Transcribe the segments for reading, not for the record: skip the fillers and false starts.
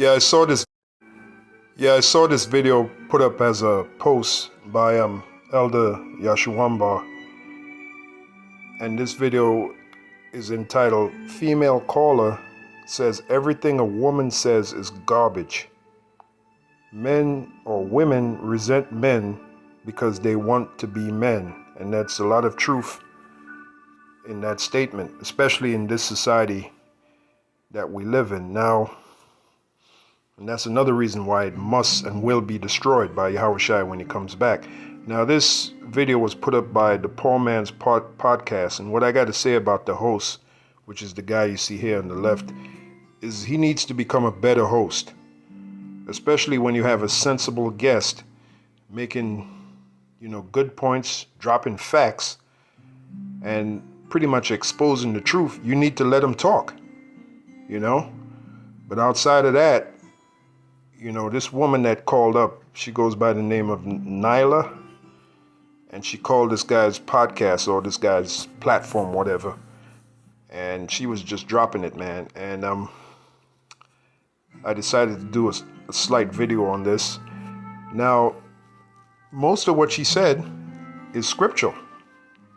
Yeah, I saw this. Yeah, I saw this video put up as a post by Elder Yashuamba, and this video is entitled "Female Caller Says Everything a Woman Says is Garbage. Men or women resent men because they want to be men," and that's a lot of truth in that statement, especially in this society that we live in now. And that's another reason why it must and will be destroyed by Yahushua when he comes back. Now, this video was put up by the Poor Man's Podcast, and what I got to say about the host, which is the guy you see here on the left, is he needs to become a better host, especially when you have a sensible guest making, good points, dropping facts, and pretty much exposing the truth. You need to let him talk, But outside of that, this woman that called up, she goes by the name of Nyla, and she called this guy's podcast or this guy's platform, whatever, and she was just dropping it, man. And I decided to do a slight video on this. Now, most of what she said is scriptural,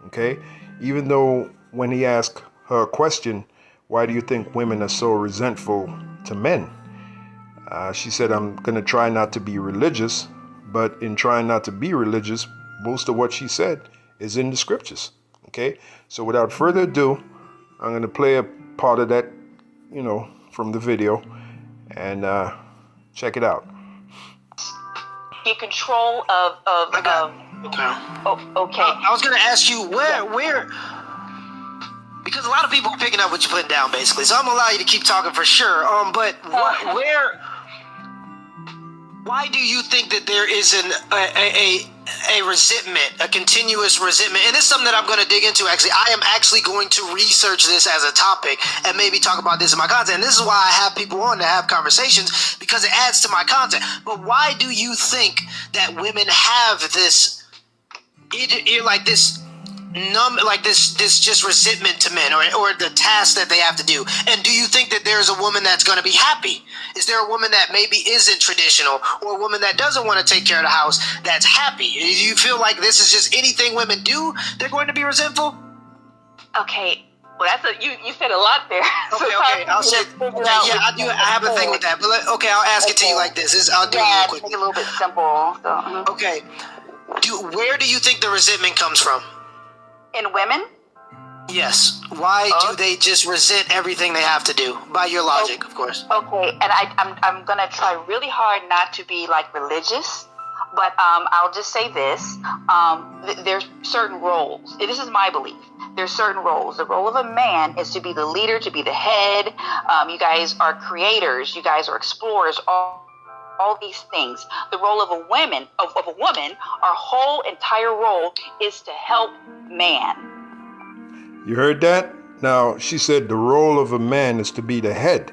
okay? Even though when he asked her a question, why do you think women are so resentful to men? She said, I'm going to try not to be religious, but in trying not to be religious, most of what she said is in the scriptures. Okay, so without further ado, I'm going to play a part of that, from the video, and check it out. Get control of. Okay. I was going to ask you where. Because a lot of people are picking up what you're putting down, basically. So I'm going to allow you to keep talking for sure. But why do you think that there is a resentment, a continuous resentment? And it's something that I'm going to dig into, actually. I am actually going to research this as a topic and maybe talk about this in my content. And this is why I have people on to have conversations, because it adds to my content. But why do you think that women have this, this just resentment to men, or the task that they have to do? And do you think that there's a woman that's going to be happy? Is there a woman that maybe isn't traditional, or a woman that doesn't want to take care of the house that's happy? Do you feel like this is just anything women do, they're going to be resentful? Okay, well, you said a lot there. Okay. I'll say. I have a thing with that, but I'll ask it to you like this. I'll do it real quick. Make it a little bit simple. So, Okay. Where do you think the resentment comes from? In women? Yes. Why do they just resent everything they have to do? By your logic, of course. Okay, and I'm gonna try really hard not to be like religious, but I'll just say this: there's certain roles. This is my belief. There's certain roles. The role of a man is to be the leader, to be the head. You guys are creators. You guys are explorers. All these things. The role of a woman, our whole entire role is to help man. You heard that? Now, she said the role of a man is to be the head.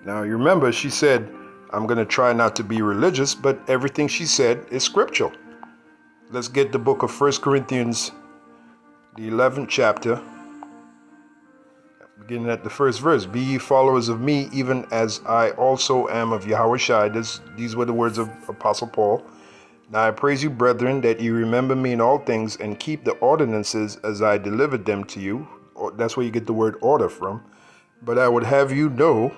Now, you remember, she said, I'm going to try not to be religious, but everything she said is scriptural. Let's get the book of 1 Corinthians, the 11th chapter, beginning at the first verse. Be ye followers of me, even as I also am of Yahushua. These were the words of Apostle Paul. Now I praise you, brethren, that you remember me in all things and keep the ordinances as I delivered them to you. That's where you get the word order from. But I would have you know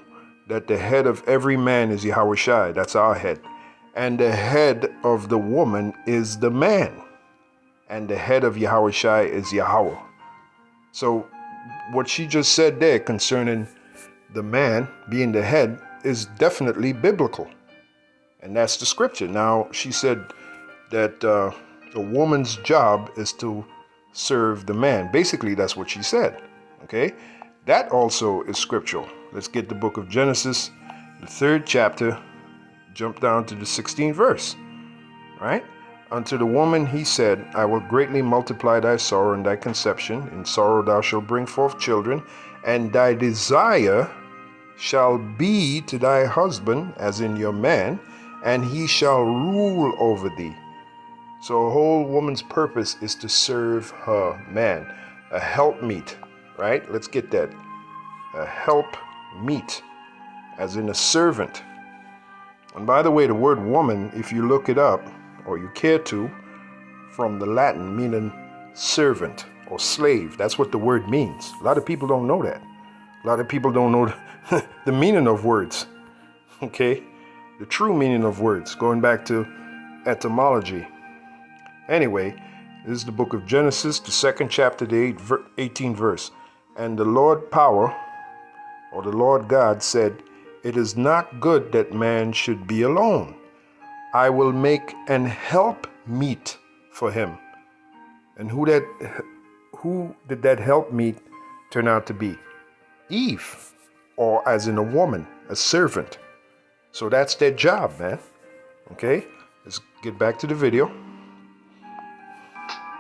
that the head of every man is Yahushua. That's our head. And the head of the woman is the man. And the head of Yahushua is Yahweh. So what she just said there concerning the man being the head is definitely biblical. And that's the scripture. Now, she said that a woman's job is to serve the man. Basically, that's what she said. Okay? That also is scriptural. Let's get the book of Genesis, the 3rd chapter, jump down to the 16th verse. Right? Unto the woman he said, I will greatly multiply thy sorrow and thy conception. In sorrow thou shalt bring forth children, and thy desire shall be to thy husband, as in your man, and he shall rule over thee. So a whole woman's purpose is to serve her man, a helpmeet, right? Let's get that. A helpmeet, as in a servant, And by the way, the word woman, if you look it up, or you care to, from the Latin meaning servant or slave, that's what the word means. A lot of people don't know that. A lot of people don't know the meaning of words, okay? The true meaning of words, going back to etymology. Anyway, this is the book of Genesis, the 2nd chapter, the 18th verse. And the Lord power, or the Lord God, said, "It is not good that man should be alone. I will make an help meet for him." And who did that help meet turn out to be? Eve, or as in a woman, a servant. So that's their job, man. Okay, let's get back to the video.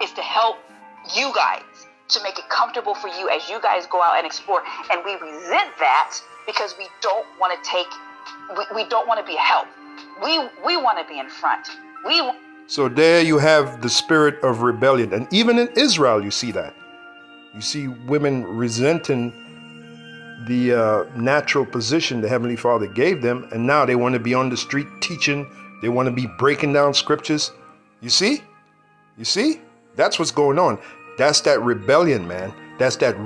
Is to help you guys, to make it comfortable for you as you guys go out and explore. And we resent that because we don't want to we don't want to be a help. We want to be in front. So there you have the spirit of rebellion. And even in Israel, you see that. You see women resenting the natural position the Heavenly Father gave them. And now they want to be on the street teaching. They want to be breaking down scriptures. You see? You see? That's what's going on. That's that rebellion, man. That's that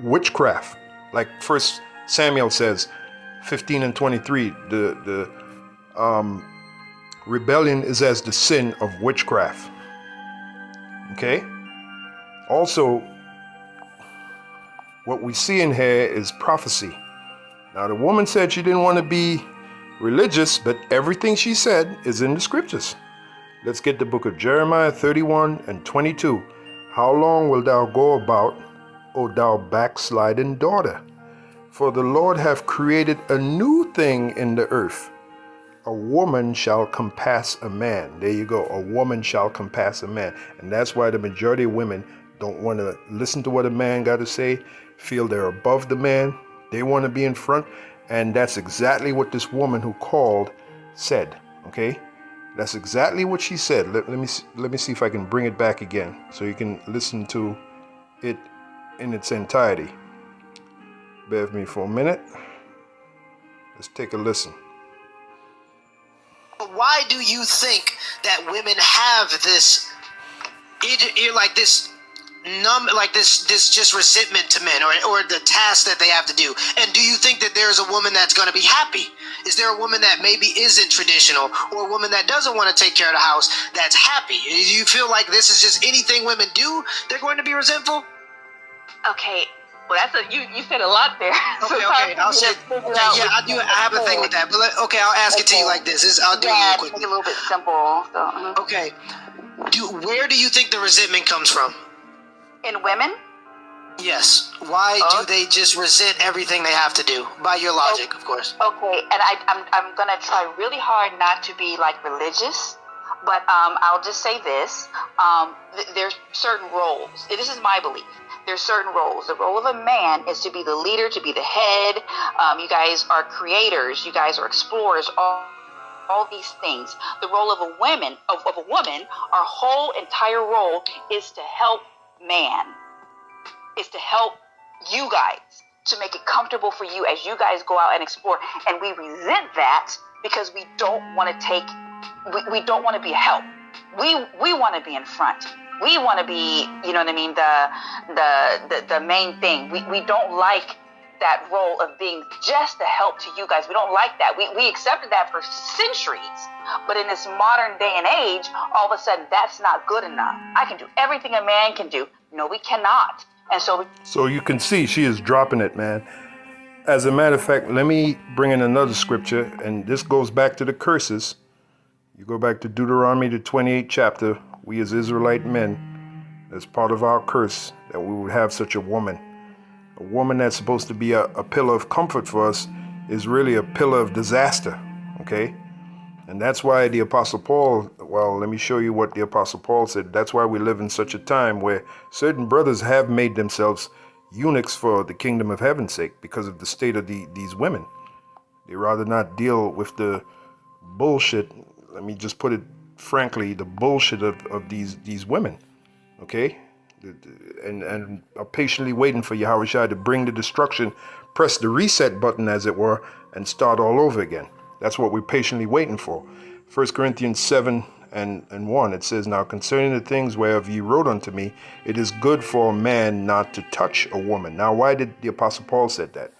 witchcraft. Like 1 Samuel says, 15 and 23, the rebellion is as the sin of witchcraft. Okay? Also, what we see in here is prophecy. Now, the woman said she didn't want to be religious, but everything she said is in the scriptures. Let's get the book of Jeremiah 31 and 22. How long wilt thou go about, O thou backsliding daughter? For the Lord hath created a new thing in the earth. A woman shall compass a man. There you go. A woman shall compass a man. And that's why the majority of women don't want to listen to what a man got to say, feel they're above the man. They want to be in front. And that's exactly what this woman who called said. Okay? That's exactly what she said. Let me see if I can bring it back again so you can listen to it in its entirety. Bear with me for a minute. Let's take a listen. Why do you think that women have this, like this this just resentment to men, or the task that they have to do? And do you think that there's a woman that's going to be happy? Is there a woman that maybe isn't traditional, or a woman that doesn't want to take care of the house that's happy? Do you feel like this is just anything women do, they're going to be resentful? Okay, well you said a lot there. Okay, I'll say. Yeah, I have a thing with that, but I'll ask it to you like this. I'll do it real quick. Make it a little bit simple. So, Okay, where do you think the resentment comes from? in women? Yes. Why do they just resent everything they have to do? By your logic, of course. Okay, and I'm gonna try really hard not to be like religious, but I'll just say this: there's certain roles. This is my belief. There's certain roles. The role of a man is to be the leader, to be the head. You guys are creators. You guys are explorers. All these things. The role of a woman, our whole entire role is to help man. Is to help you guys, to make it comfortable for you as you guys go out and explore. And we resent that because we don't want to we don't want to be a help. We want to be in front. We want to be, you know what I mean, the main thing. We don't like that role of being just a help to you guys. We don't like that. We accepted that for centuries. But in this modern day and age, all of a sudden, that's not good enough. I can do everything a man can do. No, we cannot. And so you can see she is dropping it, man. As a matter of fact, let me bring in another scripture, and this goes back to the curses. You go back to Deuteronomy, the 28th chapter. We as Israelite men, as part of our curse, that we would have such a woman. A woman that's supposed to be a pillar of comfort for us is really a pillar of disaster, okay? And that's why the Apostle Paul, well, let me show you what the Apostle Paul said. That's why we live in such a time where certain brothers have made themselves eunuchs for the kingdom of heaven's sake because of the state of these women. They rather not deal with the bullshit, let me just put it frankly, the bullshit of these women, okay? And are patiently waiting for Yahushua to bring the destruction, press the reset button, as it were, and start all over again. That's what we're patiently waiting for. 1 Corinthians 7 and 1, it says, Now concerning the things whereof ye wrote unto me, it is good for a man not to touch a woman. Now, why did the Apostle Paul said that?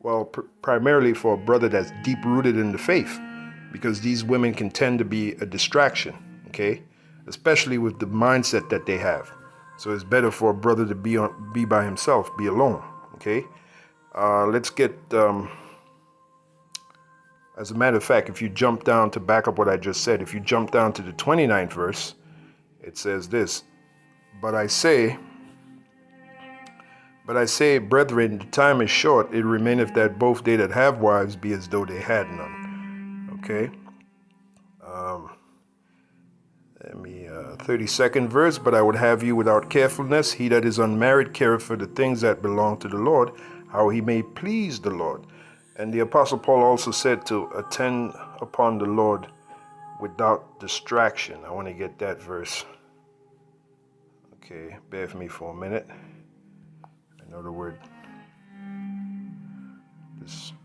Well, primarily for a brother that's deep-rooted in the faith, because these women can tend to be a distraction, okay? Especially with the mindset that they have. So it's better for a brother to be by himself, be alone, okay? Let's get, as a matter of fact, if you jump down to back up what I just said, if you jump down to the 29th verse, it says this, But I say, brethren, the time is short, it remaineth that both they that have wives be as though they had none. Okay? 32nd verse, But I would have you without carefulness. He that is unmarried careth for the things that belong to the Lord, how he may please the Lord. And the Apostle Paul also said to attend upon the Lord without distraction. I want to get that verse. Okay, bear with me for a minute. I know the word distraction.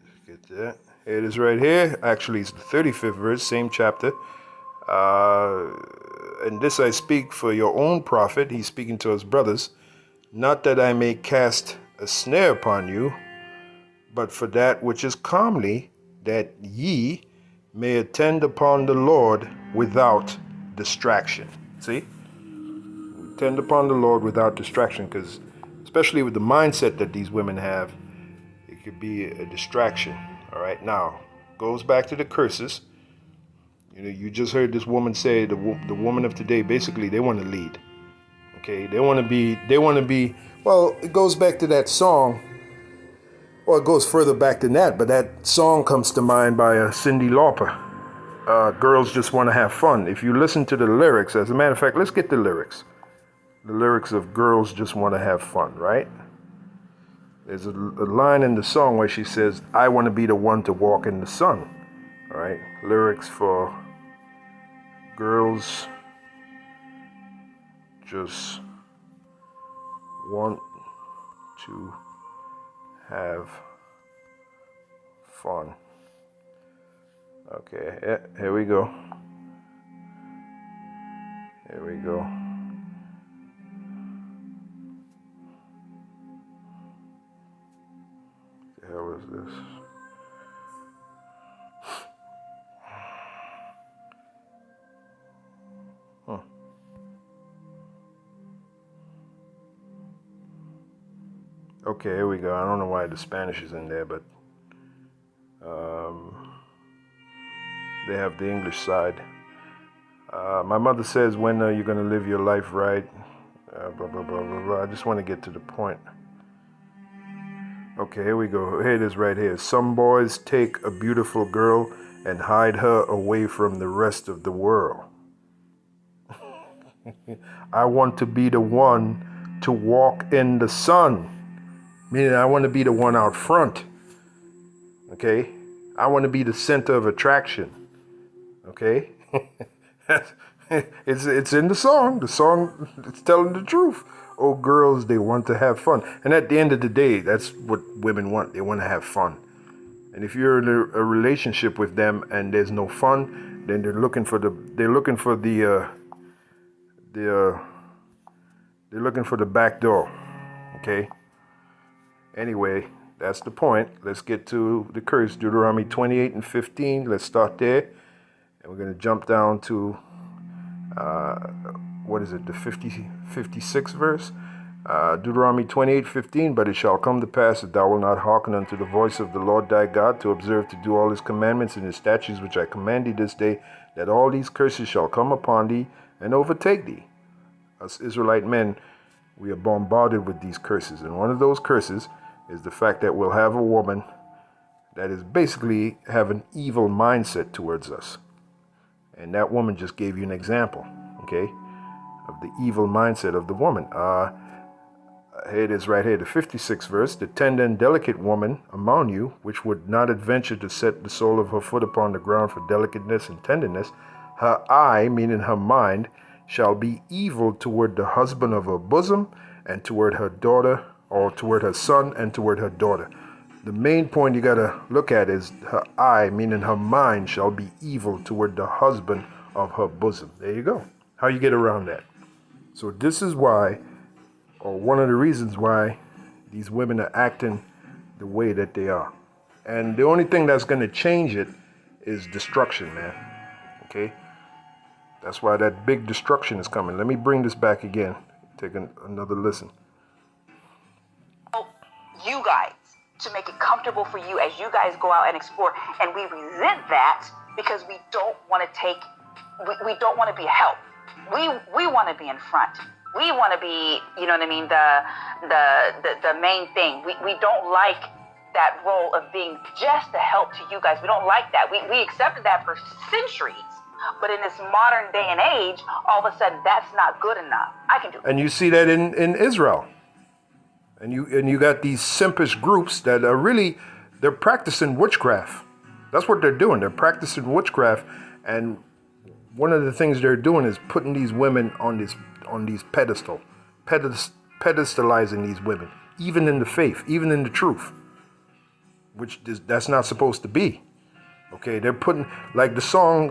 Let's get that. Here it is right here. Actually, it's the 35th verse, same chapter. And this I speak for your own profit. He's speaking to his brothers. Not that I may cast a snare upon you, but for that which is comely, that ye may attend upon the Lord without distraction. See? Attend upon the Lord without distraction, because especially with the mindset that these women have, it could be a distraction. All right, now, goes back to the curses. You know, you just heard this woman say, the woman of today, basically, they want to lead. Okay, they want to be, well, it goes back to that song, or it goes further back than that, but that song comes to mind by Cyndi Lauper. Girls Just Want to Have Fun. If you listen to the lyrics, as a matter of fact, let's get the lyrics. The lyrics of Girls Just Want to Have Fun, right? There's a line in the song where she says, I want to be the one to walk in the sun. All right, lyrics for Girls Just Want to Have Fun. Okay, yeah, here we go. Here we go. What the hell is this? Okay, here we go. I don't know why the Spanish is in there, but they have the English side. My mother says, when are you going to live your life right? Blah, blah, blah, blah, blah. I just want to get to the point. Okay, here we go. Here it is right here. Some boys take a beautiful girl and hide her away from the rest of the world. I want to be the one to walk in the sun. Meaning I want to be the one out front. Okay? I want to be the center of attraction. Okay? It's in the song. The song, it's telling the truth. Oh, girls, they want to have fun. And at the end of the day, that's what women want. They want to have fun. And if you're in a relationship with them and there's no fun, then they're looking for the back door. Okay? Anyway, that's the point. Let's get to the curse. Deuteronomy 28 and 15. Let's start there. And we're going to jump down to, the 56th verse? Deuteronomy 28:15. But it shall come to pass that thou wilt not hearken unto the voice of the Lord thy God, to observe to do all his commandments and his statutes which I command thee this day, that all these curses shall come upon thee and overtake thee. As Israelite men, we are bombarded with these curses. And one of those curses is the fact that we'll have a woman that is basically have an evil mindset towards us. And that woman just gave you an example, okay, of the evil mindset of the woman. Here it is right here, the 56th verse. The tender and delicate woman among you, which would not adventure to set the sole of her foot upon the ground for delicateness and tenderness, her eye, meaning her mind, shall be evil toward the husband of her bosom, and toward her daughter or toward her son and toward her daughter. The main point you got to look at is her eye, meaning her mind, shall be evil toward the husband of her bosom. There you go. How you get around that? So this is why, or one of the reasons why, these women are acting the way that they are. And the only thing that's going to change it is destruction, man. Okay? That's why that big destruction is coming. Let me bring this back again. Take another listen. You guys, to make it comfortable for you as you guys go out and explore. And we resent that because we don't want to we don't want to be help. We want to be in front. We want to be, you know what I mean, the main thing. We don't like that role of being just a help to you guys. We don't like that. We accepted that for centuries. But in this modern day and age, all of a sudden, that's not good enough. I can do it. And you see that in Israel. And you got these simpish groups that are really, they're practicing witchcraft. That's what they're doing. They're practicing witchcraft. And one of the things they're doing is putting these women on these pedestalizing these women, even in the faith, even in the truth, which that's not supposed to be. Okay, they're putting, like the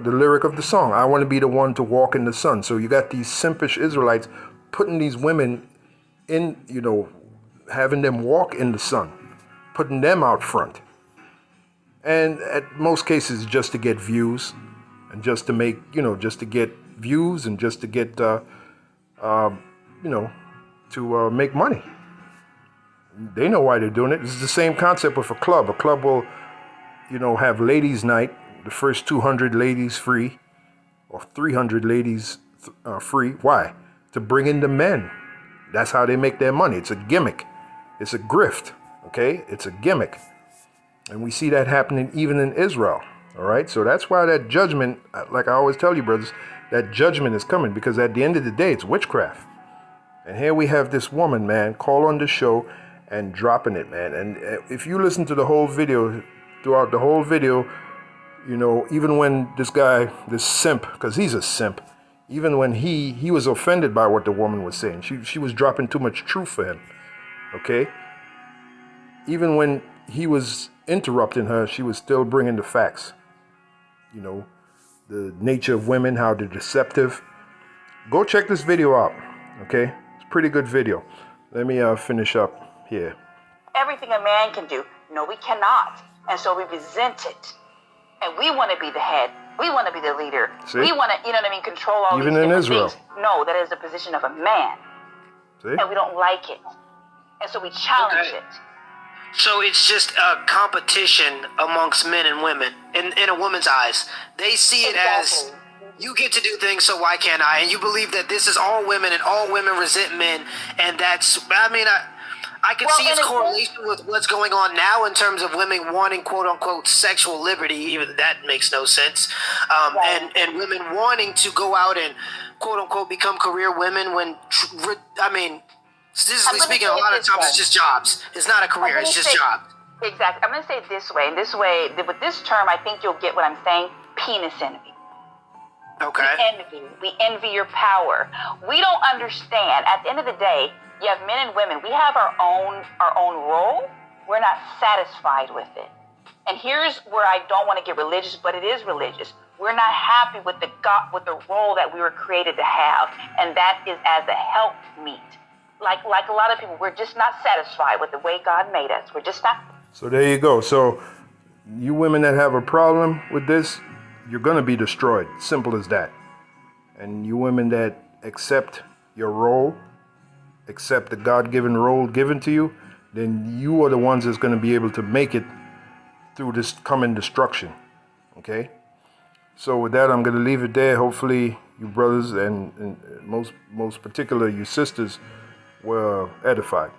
lyric of the song, I want to be the one to walk in the sun. So you got these simpish Israelites putting these women in, having them walk in the sun, putting them out front. And at most cases, just to get views and just to make, just to get views and just to get, to make money. They know why they're doing it. It's the same concept with a club. A club will, have ladies' night, the first 200 ladies free, or 300 ladies free. Why? To bring in the men. That's how they make their money. It's a gimmick. It's a grift, okay? It's a gimmick. And we see that happening even in Israel, all right? So that's why that judgment, like I always tell you, brothers, that judgment is coming, because at the end of the day, it's witchcraft. And here we have this woman, man, call on the show and dropping it, man. And if you listen to the whole video, throughout the whole video, even when this guy, this simp, because he's a simp, even when he was offended by what the woman was saying, she was dropping too much truth for him, okay? Even when he was interrupting her, she was still bringing the facts. The nature of women, how they're deceptive. Go check this video out, okay? It's a pretty good video. Let me finish up here. Everything a man can do, no, we cannot. And so we resent it. And we want to be the head. We want to be the leader. See? We want to, control all Even these in different Israel. things. No, that is the position of a man. See? And we don't like it. And so we challenge it. So it's just a competition amongst men and women in a woman's eyes. They see it as, you get to do things, so why can't I? And you believe that this is all women and all women resent men. And that's, I can see its correlation with what's going on now in terms of women wanting quote unquote sexual liberty. Even that makes no sense. And women wanting to go out and quote unquote become career women when, statistically speaking, a lot of times it's just jobs. It's not a career, it's just jobs. Exactly. I'm going to say it this way. And this way, with this term, I think you'll get what I'm saying. Penis envy. Okay. We envy your power. We don't understand. At the end of the day, you have men and women. We have our own role. We're not satisfied with it. And here's where I don't want to get religious, but it is religious. We're not happy with the role that we were created to have, and that is as a helpmeet. Like a lot of people, we're just not satisfied with the way God made us. We're just not. So there you go. So you women that have a problem with this, you're going to be destroyed. Simple as that. And you women that accept your role, accept the God-given role given to you, then you are the ones that's going to be able to make it through this coming destruction. Okay? So with that, I'm going to leave it there. Hopefully you brothers and most particular you sisters were edified.